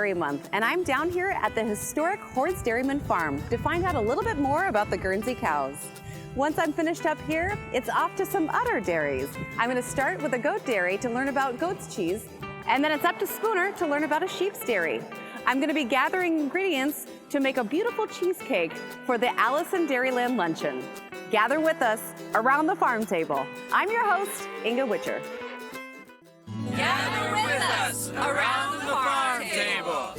Dairy Month, and I'm down here at the historic Hoard's Dairyman Farm to find out a little bit more about the Guernsey cows. Once I'm finished up here, it's off to some other dairies. I'm going to start with a goat dairy to learn about goat's cheese, and then it's up to Spooner to learn about a sheep's dairy. I'm going to be gathering ingredients to make a beautiful cheesecake for the Allison Dairyland Luncheon. Gather with us around the farm table. I'm your host, Inga Witcher. Gather with us around the farm table.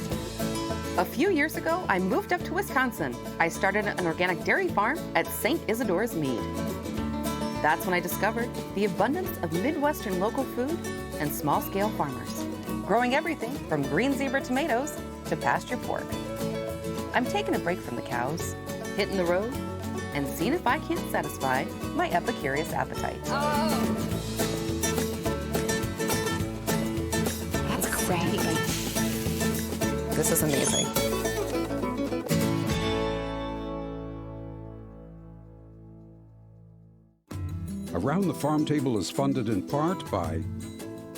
A few years ago, I moved up to Wisconsin. I started an organic dairy farm at St. Isidore's Mead. That's when I discovered the abundance of Midwestern local food and small-scale farmers, growing everything from green zebra tomatoes to pasture pork. I'm taking a break from the cows, hitting the road, and seeing if I can't satisfy my epicurious appetite. Oh. That's great. This is amazing. Around the Farm Table is funded in part by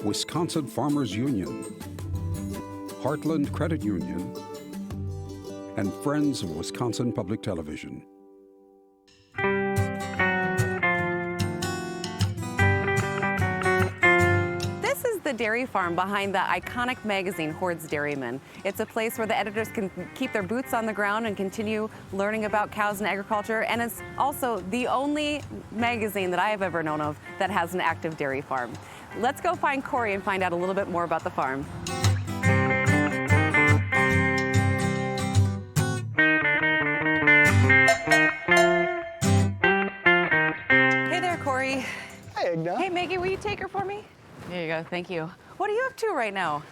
Wisconsin Farmers Union, Heartland Credit Union, and Friends of Wisconsin Public Television. This is the dairy farm behind the iconic magazine, Hoard's Dairyman. It's a place where the editors can keep their boots on the ground and continue learning about cows and agriculture. And it's also the only magazine that I have ever known of that has an active dairy farm. Let's go find Corey and find out a little bit more about the farm. Hey there, Corey. Hi, Agna. Hey, Maggie, will you take her for me? There you go, thank you. What are you up to right now?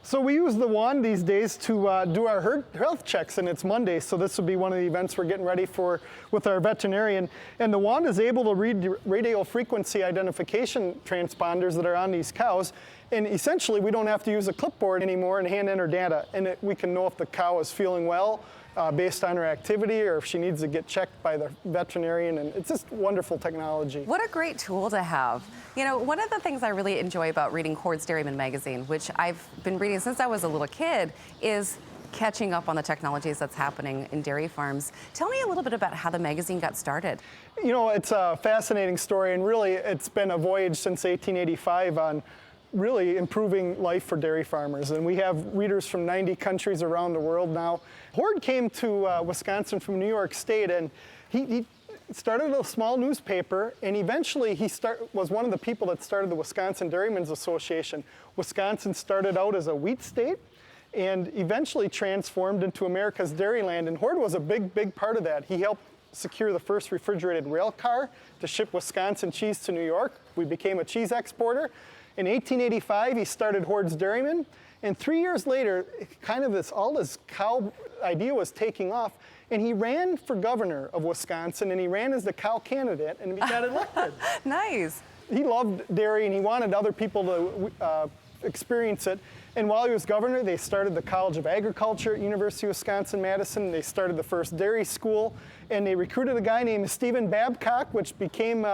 So we use the wand these days to do our health checks, and it's Monday, so this will be one of the events we're getting ready for with our veterinarian. And the wand is able to read radio frequency identification transponders that are on these cows, and essentially we don't have to use a clipboard anymore and hand enter data, and we can know if the cow is feeling well based on her activity or if she needs to get checked by the veterinarian, and it's just wonderful technology. What a great tool to have. You know, one of the things I really enjoy about reading Hoard's Dairyman magazine, which I've been reading since I was a little kid, is catching up on the technologies that's happening in dairy farms. Tell me a little bit about how the magazine got started. You know, it's a fascinating story, and really it's been a voyage since 1885 on really improving life for dairy farmers. And we have readers from 90 countries around the world now. Hoard came to Wisconsin from New York State, and he started a small newspaper, and eventually he was one of the people that started the Wisconsin Dairymen's Association. Wisconsin started out as a wheat state and eventually transformed into America's Dairyland, and Hoard was a big part of that. He helped secure the first refrigerated rail car to ship Wisconsin cheese to New York. We became a cheese exporter. In 1885, he started Hoard's Dairyman, and 3 years later, kind of all this cow idea was taking off, and he ran for governor of Wisconsin, and he ran as the cow candidate, and he got elected. Nice. He loved dairy, and he wanted other people to experience it. And while he was governor, they started the College of Agriculture at University of Wisconsin-Madison. They started the first dairy school, and they recruited a guy named Stephen Babcock, which became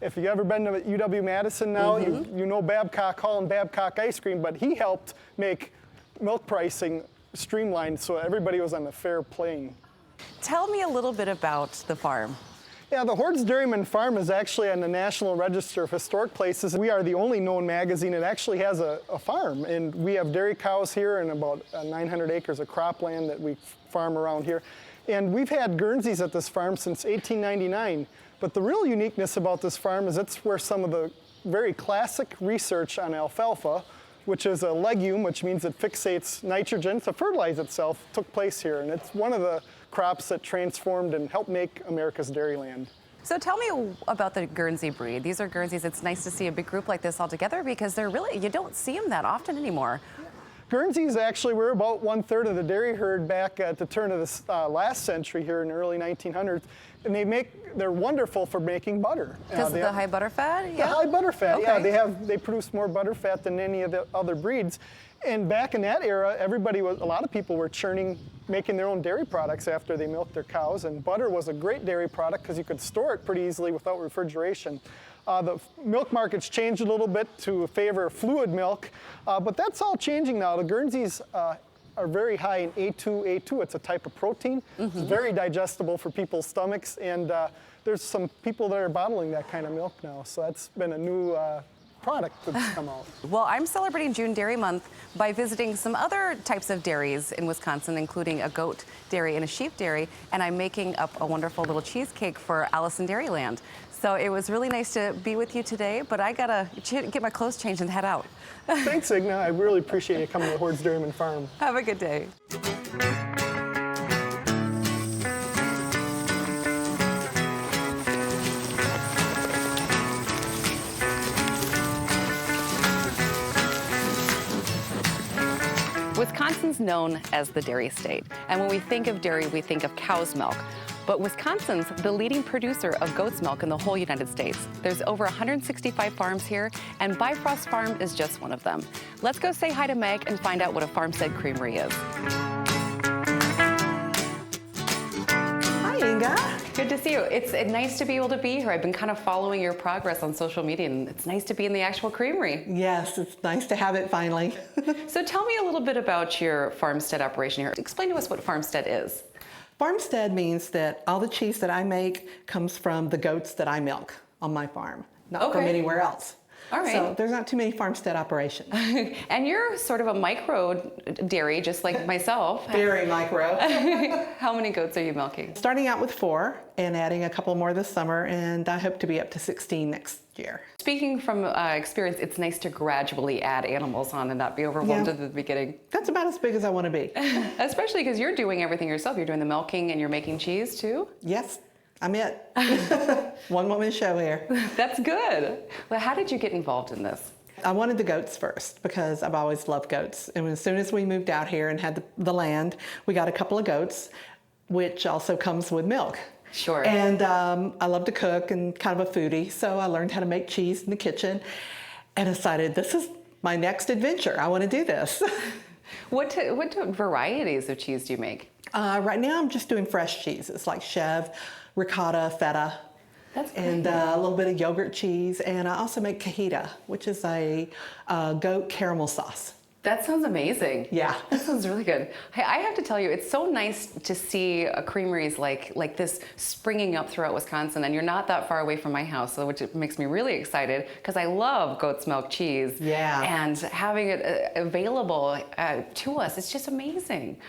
if you've ever been to UW-Madison now, you know Babcock Hall and Babcock ice cream, but he helped make milk pricing streamlined so everybody was on the fair plane. Tell me a little bit about the farm. Yeah, the Hoard's Dairyman Farm is actually on the National Register of Historic Places. We are the only known magazine that actually has a farm, and we have dairy cows here and about 900 acres of cropland that we farm around here. And we've had Guernseys at this farm since 1899. But the real uniqueness about this farm is it's where some of the very classic research on alfalfa, which is a legume, which means it fixates nitrogen to fertilize itself, took place here. And it's one of the crops that transformed and helped make America's dairyland. So tell me about the Guernsey breed. These are Guernseys. It's nice to see a big group like this all together because you don't see them that often anymore. Guernseys actually were about 1/3 of the dairy herd back at the turn of the last century here in the early 1900s. And they're wonderful for making butter. Because of the high butter fat? Yeah. The high butter fat, okay. Yeah. They produce more butter fat than any of the other breeds. And back in that era, a lot of people were making their own dairy products after they milked their cows. And butter was a great dairy product because you could store it pretty easily without refrigeration. The milk market's changed a little bit to favor fluid milk, but that's all changing now. The Guernseys are very high in A2. It's a type of protein. It's very digestible for people's stomachs, and there's some people that are bottling that kind of milk now. So that's been a new product that's come out. Well, I'm celebrating June Dairy Month by visiting some other types of dairies in Wisconsin, including a goat dairy and a sheep dairy, and I'm making up a wonderful little cheesecake for Allison Dairyland. So it was really nice to be with you today, but I gotta get my clothes changed and head out. Thanks, Igna. I really appreciate you coming to Hoard's Dairyman Farm. Have a good day. Wisconsin's known as the dairy state, and when we think of dairy, we think of cow's milk. But Wisconsin's the leading producer of goat's milk in the whole United States. There's over 165 farms here, and Bifrost Farm is just one of them. Let's go say hi to Meg and find out what a farmstead creamery is. Hi, Inga. Good to see you. It's nice to be able to be here. I've been kind of following your progress on social media, and it's nice to be in the actual creamery. Yes, it's nice to have it finally. So tell me a little bit about your farmstead operation here. Explain to us what farmstead is. Farmstead means that all the cheese that I make comes from the goats that I milk on my farm, not from anywhere else. All right. So there's not too many farmstead operations. And you're sort of a micro dairy, just like myself. Very micro. How many goats are you milking? Starting out with 4 and adding a couple more this summer, and I hope to be up to 16 next year. Speaking from experience, it's nice to gradually add animals on and not be overwhelmed at the beginning. That's about as big as I want to be. Especially because you're doing everything yourself. You're doing the milking and you're making cheese too? Yes, I'm it. One woman show here. That's good. Well, how did you get involved in this? I wanted the goats first because I've always loved goats. And as soon as we moved out here and had the land, we got a couple of goats, which also comes with milk. Sure. And I love to cook and kind of a foodie, so I learned how to make cheese in the kitchen and decided this is my next adventure. I want to do this. What varieties of cheese do you make? Right now I'm just doing fresh cheeses like Chev, ricotta, feta. That's great. And a little bit of yogurt cheese. And I also make cajita, which is a goat caramel sauce. That sounds amazing. Yeah. That sounds really good. I have to tell you, it's so nice to see creameries like this springing up throughout Wisconsin, and you're not that far away from my house, which makes me really excited because I love goat's milk cheese. Yeah. And having it available to us, it's just amazing.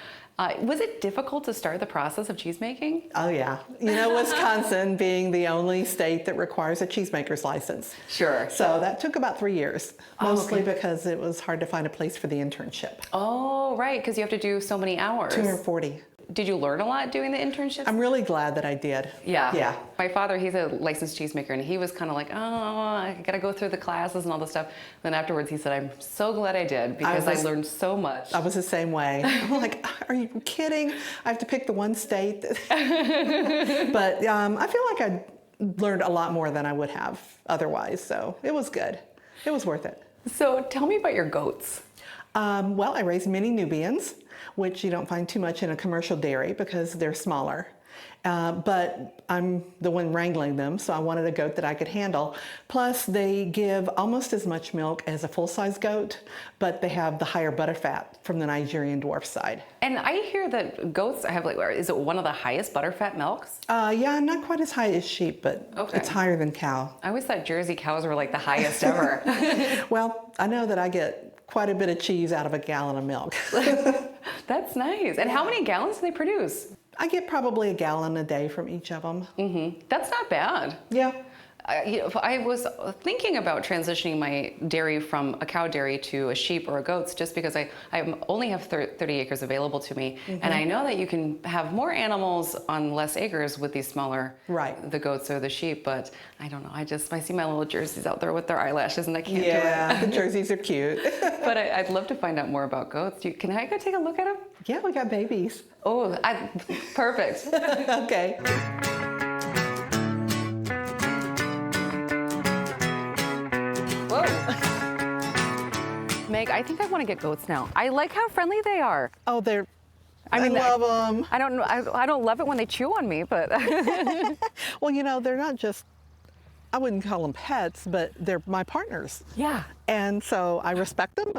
Was it difficult to start the process of cheese making? Oh yeah. You know, Wisconsin being the only state that requires a cheesemaker's license. Sure. So that took about 3 years, mostly because it was hard to find a place for the internship. Oh, right, because you have to do so many hours. 240. Did you learn a lot doing the internships? I'm really glad that I did. Yeah. Yeah. My father, he's a licensed cheesemaker, and he was kind of like, oh, I gotta go through the classes and all this stuff. Then afterwards, he said, I'm so glad I did because I learned so much. I was the same way. I'm like, are you kidding? I have to pick the one state. But I feel like I learned a lot more than I would have otherwise. So it was good. It was worth it. So tell me about your goats. Well, I raised mini Nubians, which you don't find too much in a commercial dairy because they're smaller. But I'm the one wrangling them, so I wanted a goat that I could handle. Plus, they give almost as much milk as a full-size goat, but they have the higher butterfat from the Nigerian dwarf side. And I hear that goats have is it one of the highest butterfat milks? Yeah, not quite as high as sheep, but it's higher than cow. I always thought Jersey cows were like the highest ever. Well, I know that I get quite a bit of cheese out of a gallon of milk. That's nice. And how many gallons do they produce? I get probably a gallon a day from each of them. Mm-hmm. That's not bad. Yeah. I was thinking about transitioning my dairy from a cow dairy to a sheep or a goat's just because I only have 30 acres available to me. And I know that you can have more animals on less acres with these smaller, the goats or the sheep, but I don't know. I see my little Jerseys out there with their eyelashes and I can't do it. Yeah, the Jerseys are cute. But I'd love to find out more about goats. Can I go take a look at them? Yeah, we got babies. Oh, perfect. Okay. Meg, I think I want to get goats now. I like how friendly they are. Oh, I love them. I don't know. I don't love it when they chew on me, but well, you know, they're not just. I wouldn't call them pets, but they're my partners. Yeah. And so I respect them.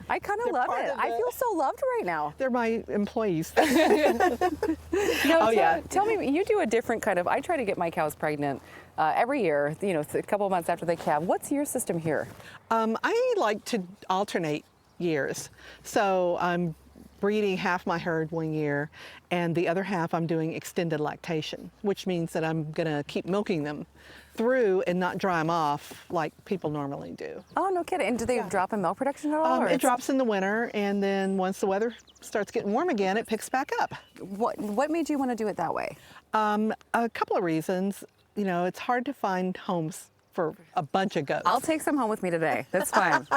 I kind of love part it. of I the- feel so loved right now. They're my employees. No, yeah. Tell me, you do a different kind of. I try to get my cows pregnant every year. You know, a couple of months after they calve. What's your system here? I like to alternate years. So I'm breeding half my herd one year, and the other half I'm doing extended lactation, which means that I'm going to keep milking them through and not dry them off like people normally do. Oh, no kidding. And do they drop in milk production at all? or It it's- drops in the winter, and then once the weather starts getting warm again, it picks back up. What made you want to do it that way? A couple of reasons. You know, it's hard to find homes for a bunch of goats. I'll take some home with me today. That's fine.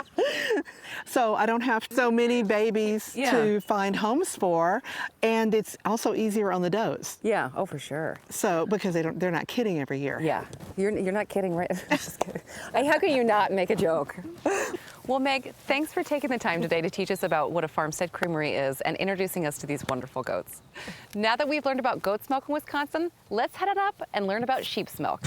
So I don't have so many babies Yeah. to find homes for, and it's also easier on the does. Yeah. Oh, for sure. So because they're not kidding every year. Yeah. You're not kidding, right? I'm just kidding. How can you not make a joke? Well, Meg, thanks for taking the time today to teach us about what a farmstead creamery is and introducing us to these wonderful goats. Now that we've learned about goat's milk in Wisconsin, let's head it up and learn about sheep's milk.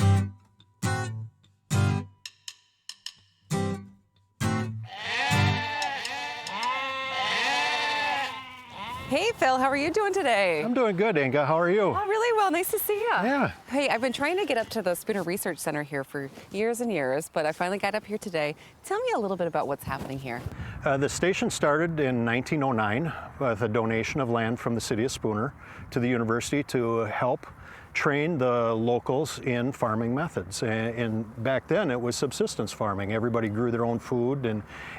Hey, Phil, how are you doing today? I'm doing good, Inga. How are you? Oh, really well. Nice to see you. Yeah. Hey, I've been trying to get up to the Spooner Research Center here for years and years, but I finally got up here today. Tell me a little bit about what's happening here. The station started in 1909 with a donation of land from the city of Spooner to the university to help train the locals in farming methods. And back then it was subsistence farming. Everybody grew their own food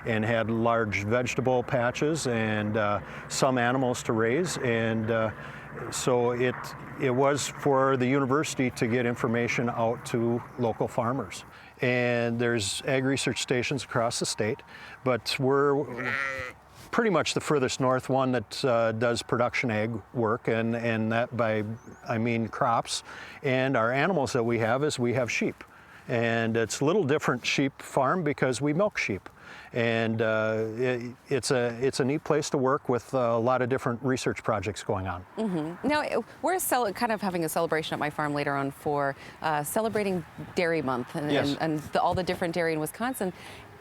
and had large vegetable patches and some animals to raise. And so it was for the university to get information out to local farmers. And there's ag research stations across the state, but we're pretty much the furthest north one that does production ag work, and that by I mean crops. And our animals that we have is we have sheep, and it's a little different sheep farm because we milk sheep. And it's a neat place to work with a lot of different research projects going on. Mm-hmm. Now, we're kind of having a celebration at my farm later on for celebrating Dairy Month Yes. and all the different dairy in Wisconsin.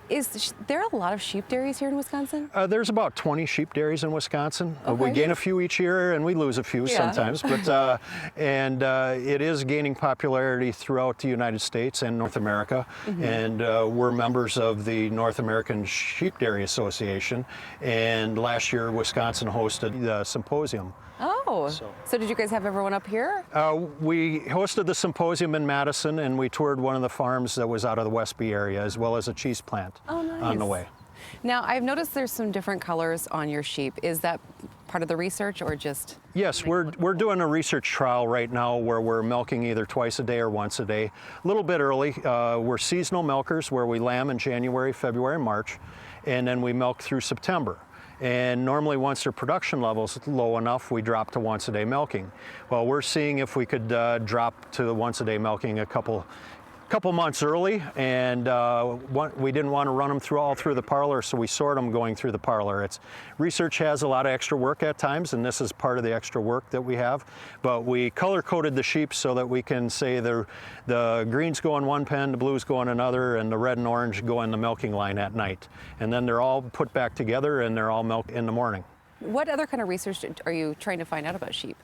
Is there a lot of sheep dairies here in Wisconsin? There's about 20 sheep dairies in Wisconsin. We Okay. gain a few each year and we lose a few Yeah. sometimes, but it is gaining popularity throughout the United States and North America. Mm-hmm. And we're members of the North American Sheep Dairy Association. And last year, Wisconsin hosted the symposium. Oh, so did you guys have everyone up here? We hosted the symposium in Madison, and we toured one of the farms that was out of the Westby area, as well as a cheese plant on the way. Now, I've noticed there's some different colors on your sheep. Is that part of the research or just? Yes, we're doing a research trial right now where we're milking either twice a day or once a day. A little bit early. We're seasonal milkers where we lamb in January, February, March, and then we milk through September. And normally once their production level's low enough, we drop to once a day milking. Well, we're seeing if we could drop to once a day milking a couple months early, and we didn't want to run them all through the parlor, so we sort them going through the parlor. Research has a lot of extra work at times, and this is part of the extra work that we have. But we color-coded the sheep so that we can say the greens go in one pen, the blues go in another, and the red and orange go in the milking line at night. And then they're all put back together, and they're all milked in the morning. What other kind of research are you trying to find out about sheep?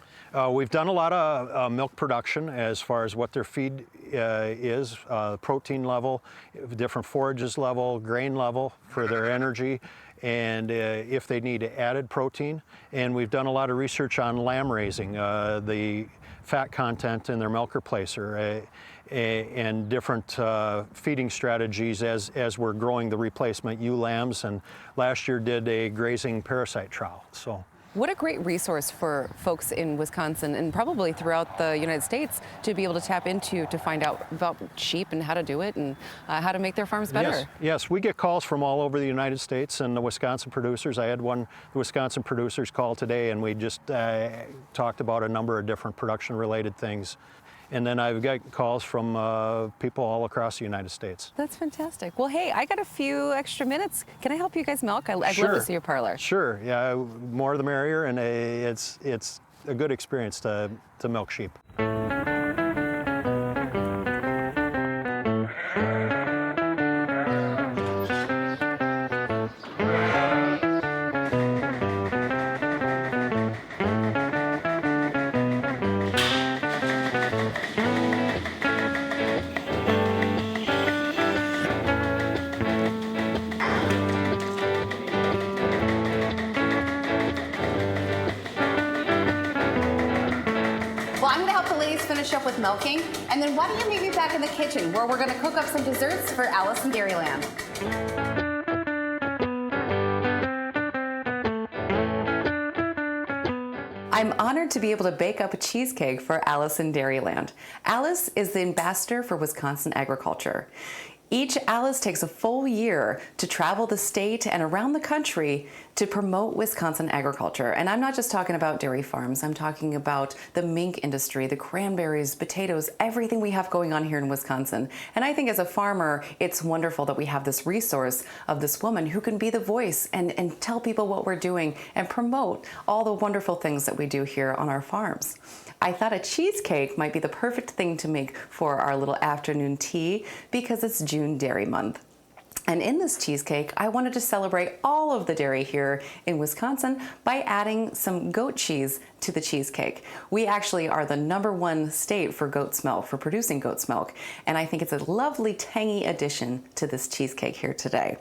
We've done a lot of milk production as far as what their feed is, protein level, different forages level, grain level for their energy, and if they need added protein. And we've done a lot of research on lamb raising, the fat content in their milk replacer, and different feeding strategies as we're growing the replacement ewe lambs, and last year did a grazing parasite trial. So. What a great resource for folks in Wisconsin and probably throughout the United States to be able to tap into to find out about sheep and how to do it and how to make their farms better. Yes, we get calls from all over the United States and the Wisconsin producers. I had the Wisconsin producers call today, and we just talked about a number of different production related things. And then I've got calls from people all across the United States. That's fantastic. Well, hey, I got a few extra minutes. Can I help you guys milk? I'd Sure. love to see your parlor. Sure, yeah, more the merrier, and it's a good experience to milk sheep. finish up with milking, and then why don't you meet me back in the kitchen where we're going to cook up some desserts for Alice in Dairyland. I'm honored to be able to bake up a cheesecake for Alice in Dairyland. Alice is the ambassador for Wisconsin agriculture. Each Alice takes a full year to travel the state and around the country to promote Wisconsin agriculture. And I'm not just talking about dairy farms, I'm talking about the mink industry, the cranberries, potatoes, everything we have going on here in Wisconsin. And I think as a farmer, it's wonderful that we have this resource of this woman who can be the voice and tell people what we're doing and promote all the wonderful things that we do here on our farms. I thought a cheesecake might be the perfect thing to make for our little afternoon tea because it's June Dairy Month. And in this cheesecake, I wanted to celebrate all of the dairy here in Wisconsin by adding some goat cheese to the cheesecake. We actually are the #1 state for goat's milk, for producing goat's milk. And I think it's a lovely tangy addition to this cheesecake here today.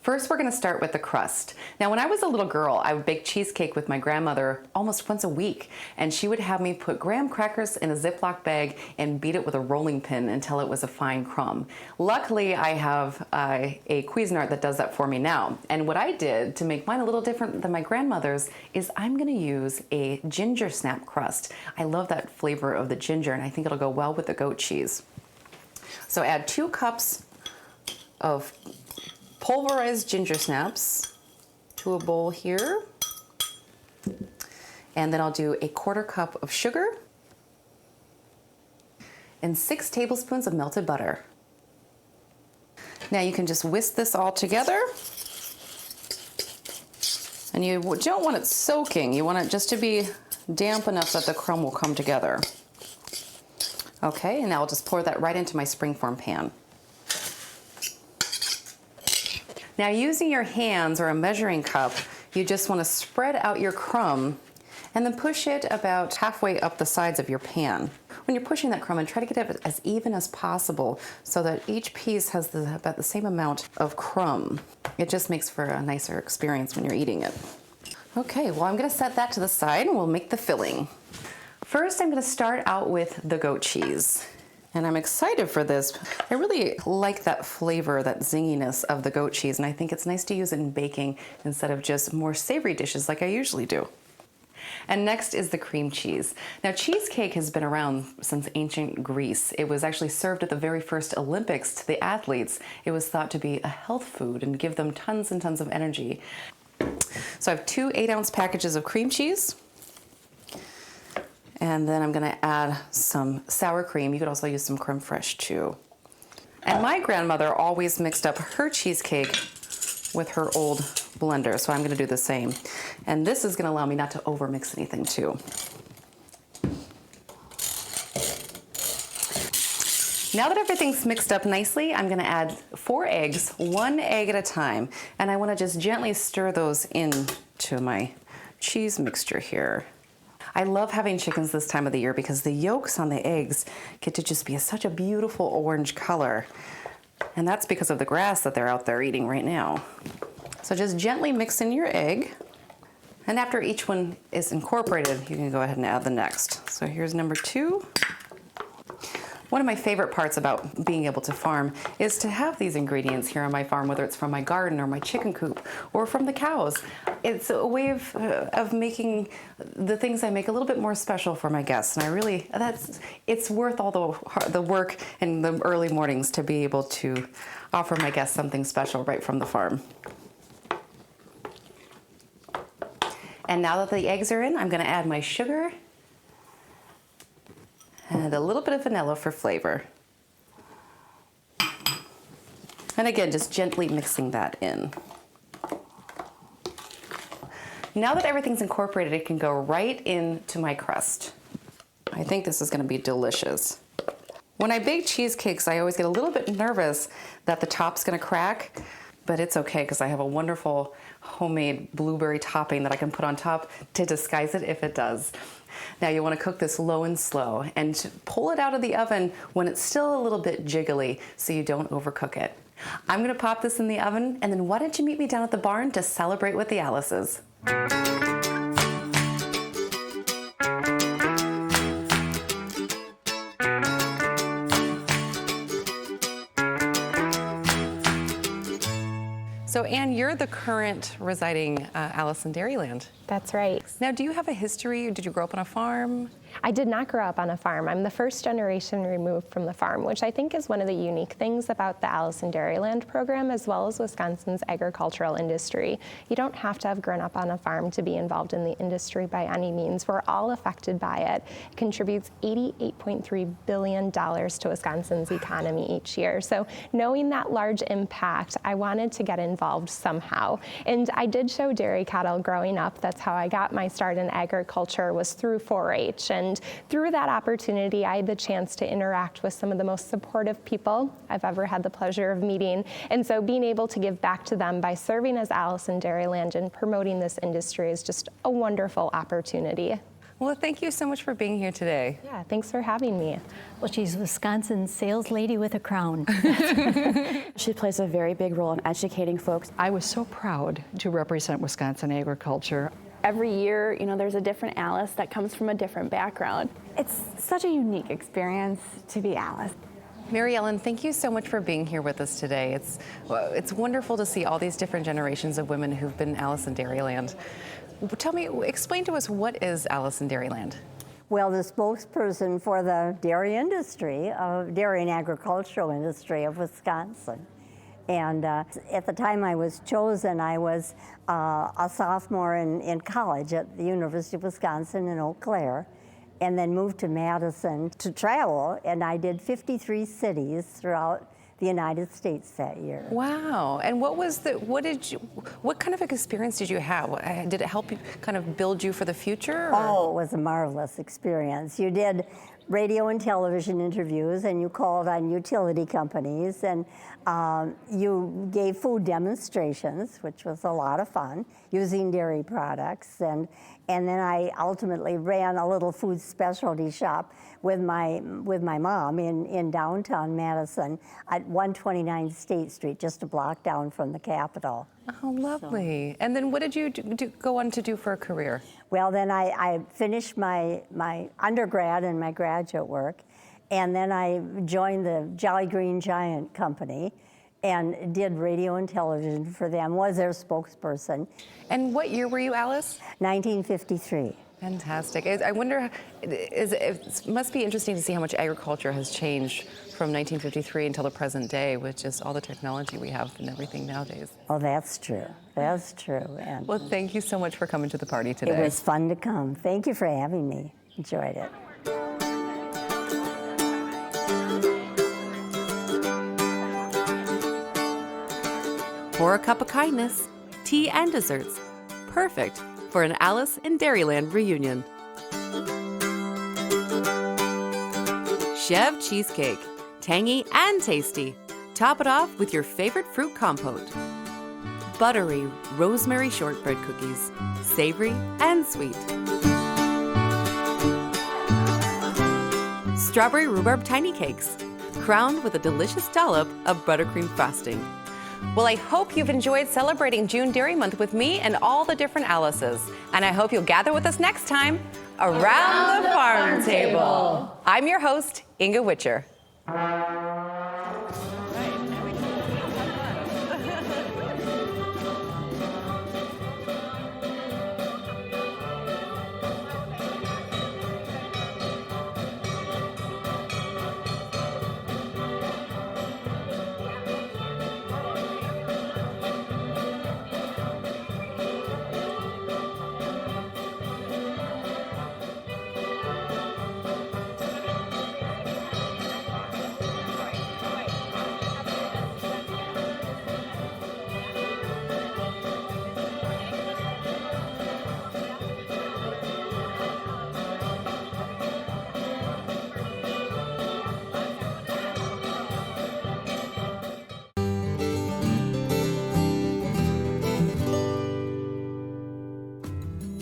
First, we're going to start with the crust. Now, when I was a little girl, I would bake cheesecake with my grandmother almost once a week, and she would have me put graham crackers in a Ziploc bag and beat it with a rolling pin until it was a fine crumb. Luckily, I have a Cuisinart that does that for me now. And what I did to make mine a little different than my grandmother's is I'm going to use a ginger snap crust. I love that flavor of the ginger, and I think it'll go well with the goat cheese. So add 2 cups of pulverized ginger snaps to a bowl here. And then I'll do a 1/4 cup of sugar and 6 tablespoons of melted butter. Now you can just whisk this all together. And you don't want it soaking, you want it just to be damp enough that the crumb will come together. Okay, and now I'll just pour that right into my springform pan. Now, using your hands or a measuring cup, you just want to spread out your crumb and then push it about halfway up the sides of your pan. When you're pushing that crumb, and try to get it as even as possible so that each piece has about the same amount of crumb. It just makes for a nicer experience when you're eating it. Okay, well, I'm going to set that to the side and we'll make the filling. First, I'm going to start out with the goat cheese. And I'm excited for this. I really like that flavor, that zinginess of the goat cheese, and I think it's nice to use it in baking instead of just more savory dishes like I usually do. And next is the cream cheese. Now, cheesecake has been around since ancient Greece. It was actually served at the very first Olympics to the athletes. It was thought to be a health food and give them tons and tons of energy. So I have 2 8-ounce packages of cream cheese. And then I'm gonna add some sour cream. You could also use some creme fraiche too. And my grandmother always mixed up her cheesecake with her old blender, so I'm gonna do the same. And this is gonna allow me not to overmix anything too. Now that everything's mixed up nicely, I'm gonna add 4 eggs, 1 egg at a time. And I wanna just gently stir those into my cheese mixture here. I love having chickens this time of the year because the yolks on the eggs get to just be such a beautiful orange color. And that's because of the grass that they're out there eating right now. So just gently mix in your egg. And after each one is incorporated, you can go ahead and add the next. So here's number 2. One of my favorite parts about being able to farm is to have these ingredients here on my farm, whether it's from my garden or my chicken coop or from the cows. It's a way of making the things I make a little bit more special for my guests. And I really, it's worth all the work in the early mornings to be able to offer my guests something special right from the farm. And now that the eggs are in, I'm gonna add my sugar and a little bit of vanilla for flavor. And again, just gently mixing that in. Now that everything's incorporated, it can go right into my crust. I think this is gonna be delicious. When I bake cheesecakes, I always get a little bit nervous that the top's gonna crack, but it's okay because I have a wonderful homemade blueberry topping that I can put on top to disguise it if it does. Now you want to cook this low and slow and pull it out of the oven when it's still a little bit jiggly so you don't overcook it. I'm going to pop this in the oven, and then why don't you meet me down at the barn to celebrate with the Alices? So Anne, you're the current residing Alice in Dairyland. That's right. Now, do you have a history? Did you grow up on a farm? I did not grow up on a farm. I'm the first generation removed from the farm, which I think is one of the unique things about the Alice in Dairyland program, as well as Wisconsin's agricultural industry. You don't have to have grown up on a farm to be involved in the industry by any means. We're all affected by it. It contributes $88.3 billion to Wisconsin's economy each year. So knowing that large impact, I wanted to get involved somehow. And I did show dairy cattle growing up. That's how I got my start in agriculture, was through 4-H. And through that opportunity, I had the chance to interact with some of the most supportive people I've ever had the pleasure of meeting. And so being able to give back to them by serving as Alice in Dairyland and promoting this industry is just a wonderful opportunity. Well, thank you so much for being here today. Yeah, thanks for having me. Well, she's Wisconsin's sales lady with a crown. She plays a very big role in educating folks. I was so proud to represent Wisconsin agriculture. Every year, there's a different Alice that comes from a different background. It's such a unique experience to be Alice. Mary Ellen, thank you so much for being here with us today. It's wonderful to see all these different generations of women who've been Alice in Dairyland. Explain to us, what is Alice in Dairyland? Well, the spokesperson for the dairy industry, dairy and agricultural industry of Wisconsin. And at the time I was chosen, I was a sophomore in college at the University of Wisconsin in Eau Claire, and then moved to Madison to travel, and I did 53 cities throughout the United States that year. Wow. And what kind of experience did you have? Did it help you kind of build you for the future? Or? Oh, it was a marvelous experience. You did radio and television interviews, and you called on utility companies, and you gave food demonstrations, which was a lot of fun, using dairy products, and then I ultimately ran a little food specialty shop with my mom in downtown Madison at 129 State Street, just a block down from the Capitol. Oh, lovely. So. And then what did you go on to do for a career? Well, then I finished my undergrad and my graduate work, and then I joined the Jolly Green Giant Company and did radio and television for them, was their spokesperson. And what year were you, Alice? 1953. Fantastic. I wonder, it must be interesting to see how much agriculture has changed from 1953 until the present day, with just all the technology we have and everything nowadays. Oh, that's true. That's true. And well, thank you so much for coming to the party today. It was fun to come. Thank you for having me. Enjoyed it. Pour a cup of kindness, tea and desserts. Perfect for an Alice in Dairyland reunion. Chev cheesecake, tangy and tasty. Top it off with your favorite fruit compote. Buttery rosemary shortbread cookies, savory and sweet. Strawberry rhubarb tiny cakes, crowned with a delicious dollop of buttercream frosting. Well, I hope you've enjoyed celebrating June Dairy Month with me and all the different Alices. And I hope you'll gather with us next time around the farm table. I'm your host, Inga Witcher.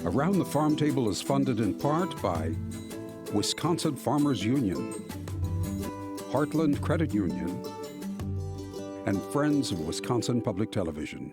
Around the Farm Table is funded in part by Wisconsin Farmers Union, Heartland Credit Union, and Friends of Wisconsin Public Television.